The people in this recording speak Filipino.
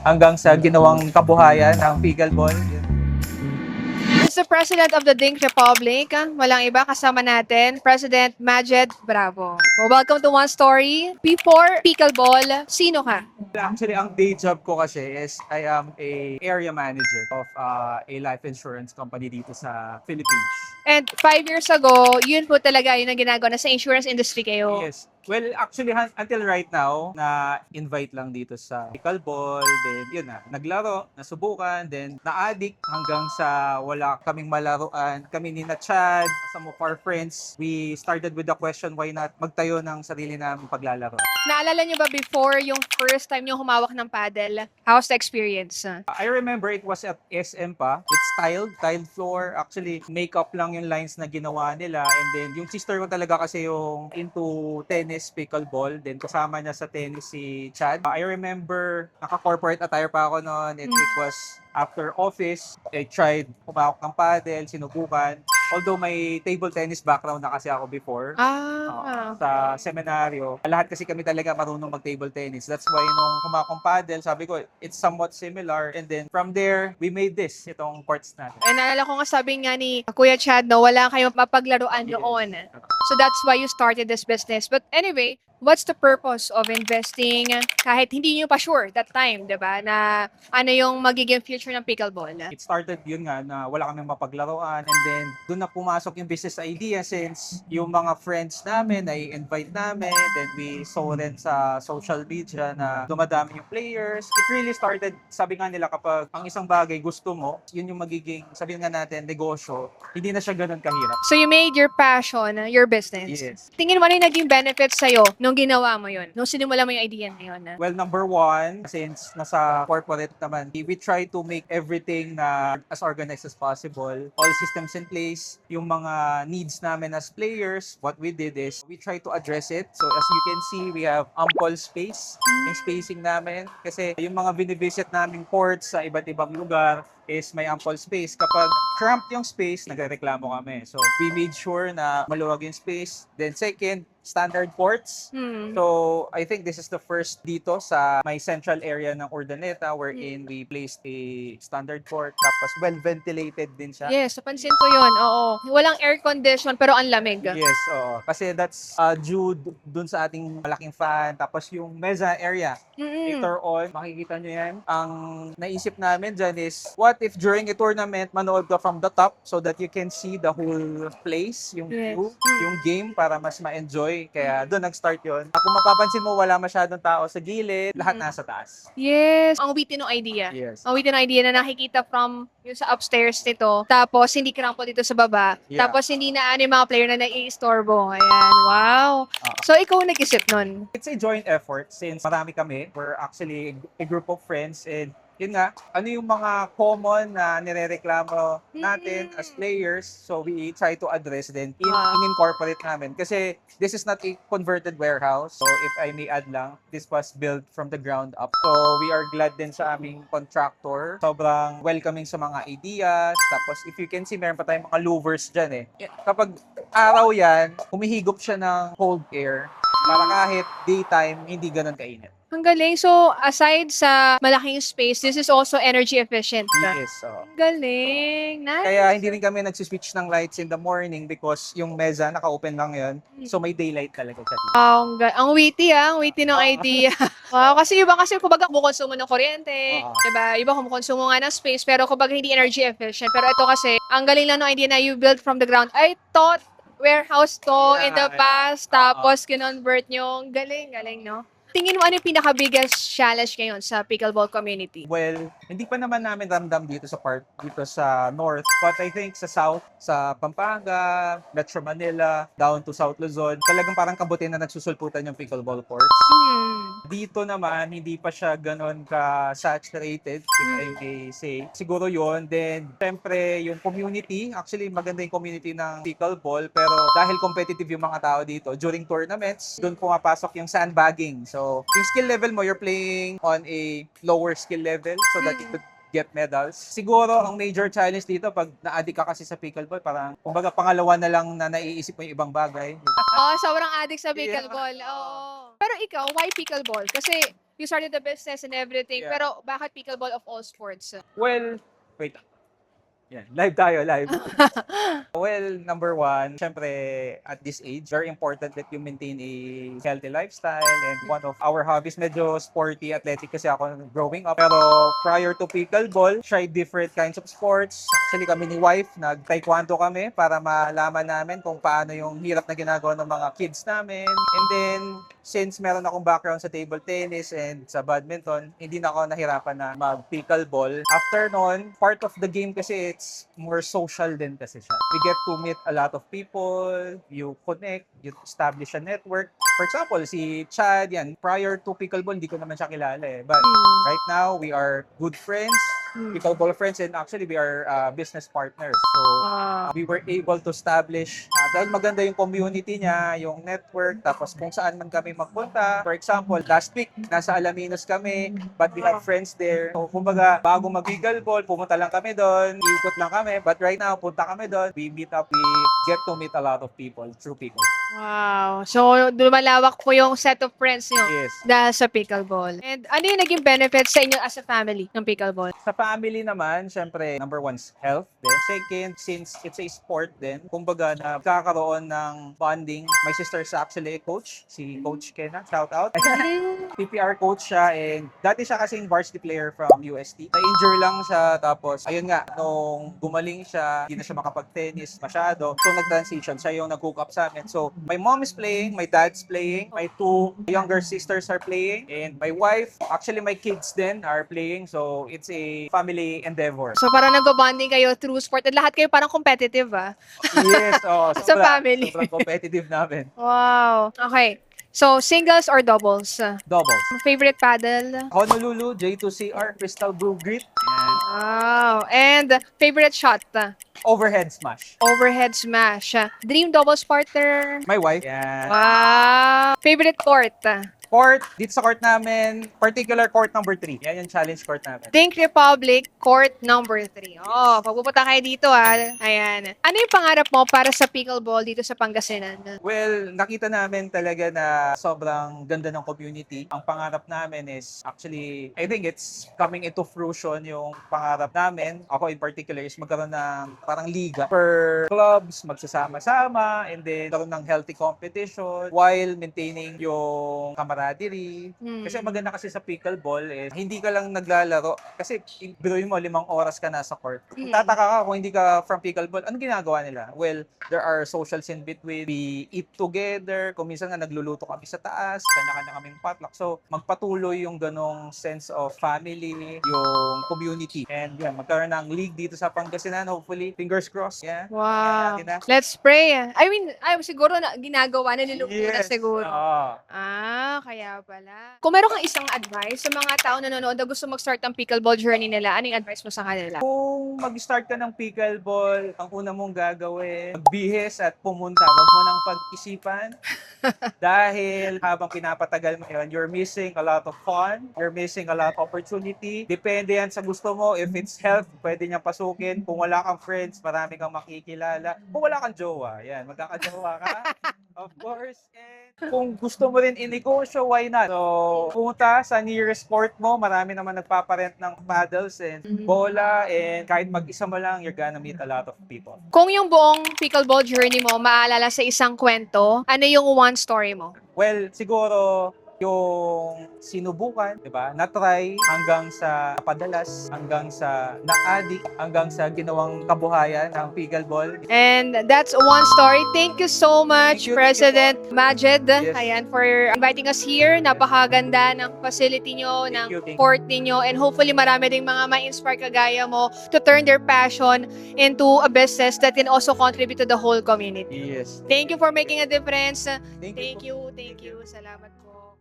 hanggang sa ginawang kabuhayan ng pickleball. Mr. President of the Dink Republic, walang iba kasama natin, President Majed Bravo. Welcome to One Story. Before pickleball, sino ka? Actually, ang day job ko kasi is I am a area manager of a life insurance company dito sa Philippines. And 5 years ago, yun po talaga yun ang ginagawa na sa insurance industry kayo. Yes. Well, actually, until right now, na-invite lang dito sa pickleball. Then, yun na, naglaro, nasubukan, then na-addict hanggang sa wala kaming malaruan. Kami ni na Chad, some of our friends, we started with the question, why not magtayo ng sarili naming paglalaro? Naalala nyo ba before yung first time nyo humawak ng paddle? How's the experience? I remember it was at SM pa. It's tiled floor. Actually, makeup lang yung lines na ginawa nila. And then, yung sister ko talaga kasi yung into tennis, pickleball. Then, kasama niya sa tennis si Chad. I remember, naka-corporate attire pa ako noon. It was after office. I tried humawak ng paddle, sinubukan. Although may table tennis background na kasi ako before. Sa seminaryo. Lahat kasi kami talaga marunong mag-table tennis. That's why nung humakong paddle, sabi ko, it's somewhat similar. And then from there, we made this, itong courts natin. And naalala ko nga sabi nga ni Kuya Chad, no, wala kayong mapaglaruan Yes. noon. So that's why you started this business. But anyway, what's the purpose of investing kahit hindi nyo pa sure that time, di ba, na ano yung magiging future ng pickleball? It started yun nga na wala kaming mapaglaruan and then doon na pumasok yung business idea since yung mga friends namin ay invite namin, then we saw rin sa social media na dumadami yung players. It really started, sabi nga nila kapag ang isang bagay gusto mo, yun yung magiging, sabihin nga natin, negosyo, hindi na siya ganun kahirap. So you made your passion your business. Yes. Tingin mo ano yung naging benefits sa'yo nung ginawa mo yun? Nung sinimula mo yung idea na yun? Well, number one, since nasa corporate naman, we try to make everything na as organized as possible. All systems in place. Yung mga needs namin as players, what we did is we try to address it. So as you can see, we have ample space. Yung spacing namin. Kasi yung mga binivisit naming courts sa iba't ibang lugar is may ample space. Kapag cramped yung space, nagreklamo kami. So we made sure na maluwag yung space. Then second, standard courts. So, I think this is the first dito sa may central area ng Urdaneta wherein we placed a standard court. Tapos well-ventilated din siya. Yes, napansin ko yun. Oo. Walang air condition pero ang lamig. Yes, oo. Kasi that's due dun sa ating malaking fan. Tapos yung meza area, later on, makikita nyo yan. Ang naisip namin dyan is, what if during a tournament, manood ka from the top so that you can see the whole place, yung view, yung game para mas ma-enjoy. Kaya doon nag-start yun. Kung mapapansin mo, wala masyadong tao sa gilid, lahat nasa taas. Yes. Ang witty ng idea. Yes. Ang witty ng idea na nakikita from yung sa upstairs nito. Tapos hindi crampo dito sa baba. Yeah. Tapos hindi na ano yung mga player na nai-istorbo. Ayan. Wow. So ikaw nag-isip nun. It's a joint effort since marami kami. We're actually a group of friends and yun nga, ano yung mga common na nirereklamo natin as players. So we try to address then in-incorporate namin. Kasi this is not a converted warehouse. So if I may add lang, this was built from the ground up. So we are glad din sa aming contractor. Sobrang welcoming sa mga ideas. Tapos if you can see, meron pa tayong mga louvers dyan eh. Kapag araw yan, humihigop siya ng cold air. Para kahit daytime, hindi ganun kainit. Ang galing. So, aside sa malaking space, this is also energy efficient. Yes, oo. Ang galing. Nice. Kaya hindi rin kami nagsiswitch ng lights in the morning because yung meza, naka-open lang yun. So may daylight talaga siya. Ang witty ang witty ng idea. Wow, kasi iba kasi kumbaga kumukonsumo ng kuryente, diba? Iba kumukonsumo nga ng space, pero kumbaga hindi energy efficient. Pero ito kasi, ang galing lang ng idea na you build from the ground. I thought warehouse to in the past, tapos kinonvert nyo. Galing, no? Tingin mo ano yung pinaka-biggest challenge ngayon sa pickleball community? Well, hindi pa naman namin ramdam dito sa North. But I think sa South, sa Pampanga, Metro Manila, down to South Luzon, talagang parang kabuti na nagsusulputan yung pickleball courts. Dito naman, hindi pa siya ganon ka-saturated, if I may say. Siguro yun. Then, syempre, yung community, actually maganda yung community ng pickleball, pero dahil competitive yung mga tao dito, during tournaments, doon pumapasok yung sandbagging. So, yung skill level mo, you're playing on a lower skill level so that you could get medals. Siguro, ang major challenge dito, pag na-addict ka kasi sa pickleball, parang, kumbaga, pangalawa na lang na naiisip mo yung ibang bagay. Sobrang addict sa pickleball. Oo. Pero ikaw, why pickleball? Kasi you started the business and everything. Yeah. Pero bakit pickleball of all sports? Well, wait. Yan, live tayo, live. Well, number one, syempre, at this age, very important that you maintain a healthy lifestyle. And one of our hobbies, medyo sporty, athletic kasi ako growing up. Pero prior to pickleball, tried different kinds of sports. Actually, kami ni wife, nag-taekwondo kami para malaman namin kung paano yung hirap na ginagawa ng mga kids namin. And then, since meron akong background sa table tennis and sa badminton, hindi na ako nahirapan na mag-pickleball. After nun, part of the game kasi it's more social din kasi siya. We get to meet a lot of people, you connect, you establish a network. For example, si Chad, yan, prior to pickleball, hindi ko naman siya kilala eh. But right now, we are good friends, pickleball friends, and actually, we are business partners. So, we were able to establish, dahil maganda yung community niya, yung network, tapos kung saan man kami magpunta. For example, last week, nasa Alaminos kami, but we have friends there. So, kumbaga, bago mag-pickleball, pumunta lang kami doon, ikot lang kami. But right now, punta kami doon, we meet up, we get to meet a lot of people through pickleball. Wow. So, lumalawak po yung set of friends nyo Yes. dahil sa pickleball. And ano yung naging benefits sa inyo as a family ng pickleball? Sa family naman, syempre, number one is health. Then second, since it's a sport din, kumbaga nagkakaroon ng bonding. My sister is actually a coach, si Coach Kena, shout out. PPR coach siya and dati siya kasing varsity player from UST. Na-injure lang siya tapos ayun nga, nung gumaling siya, hindi na siya makapag-tennis masyado. So nag-transition, siya yung nag-hook up sa amin. So my mom is playing, my dad's playing, my two younger sisters are playing, and my wife, actually my kids then are playing. So it's a family endeavor. So, parang nag-bonding kayo through sport at lahat kayo parang competitive, ah. Yes, Sa family. Sobrang competitive namin. Wow. Okay. So, singles or doubles? Doubles. Favorite paddle? Honolulu, J2CR, Crystal Blue Grit, and Wow. And favorite shot? overhead smash. Overhead smash. Dream doubles partner? My wife. Yan. Wow. Favorite court? Court, dito sa court namin, particular court number 3. Yan yung challenge court namin. Think Republic, court number 3. Oh, pagpupunta kayo dito, Ayan. Ano yung pangarap mo para sa pickleball dito sa Pangasinan? Well, nakita namin talaga na sobrang ganda ng community. Ang pangarap namin is actually, I think it's coming into fruition yung pangarap namin. Ako in particular is magkaroon ng parang liga per clubs, magsasama-sama, and then magkaroon ng healthy competition while maintaining yung camaraderie. Kasi maganda kasi sa pickleball is hindi ka lang naglalaro. Kasi biruin mo, 5 oras ka nasa court. Kung tataka ka kung hindi ka from pickleball, anong ginagawa nila? Well, there are socials in between. We eat together. Kung minsan nga nagluluto kami sa taas, kanya-kanya kaming potluck. So, magpatuloy yung ganong sense of family, yung community. And yan, magkaroon ng league dito sa Pangasinan. Hopefully, fingers crossed. Yeah. Wow. Kaya natin na. Let's pray. I mean, siguro na ginagawa na niluluto na Yes. siguro. Oo. Kaya pala. Kung meron kang isang advice sa mga tao na nanonood na gusto mag-start ang pickleball journey nila, anong advice mo sa kanila? Kung mag-start ka ng pickleball, ang una mong gagawin, magbihis at pumunta. Huwag mo nang pag-isipan. Dahil habang pinapatagal mo yun, you're missing a lot of fun. You're missing a lot of opportunity. Depende yan sa gusto mo. If it's health, pwede niyang pasukin. Kung wala kang friends, marami kang makikilala. Kung wala kang jowa, yan, magkakajowa ka. Of course. And kung gusto mo rin inegosyo, why not? So, pumunta sa nearest court mo. Marami naman nagpaparent ng paddles and bola. And kahit mag-isa mo lang, you're gonna meet a lot of people. Kung yung buong pickleball journey mo maalala sa isang kwento, ano yung one story mo? Well, siguro yung sinubukan, di ba? Na-try hanggang sa padalas, hanggang sa na-addict, hanggang sa ginawang kabuhayan ng pickleball. And that's one story. Thank you so much, Thank you, President Majed. Yes. Ayan, for inviting us here. Napakaganda ng facility nyo, ng Thank you. court ninyo. And hopefully marami ding mga ma-inspire kagaya mo to turn their passion into a business that can also contribute to the whole community. Yes. Thank you for making a difference. Thank Thank you. you. Salamat po.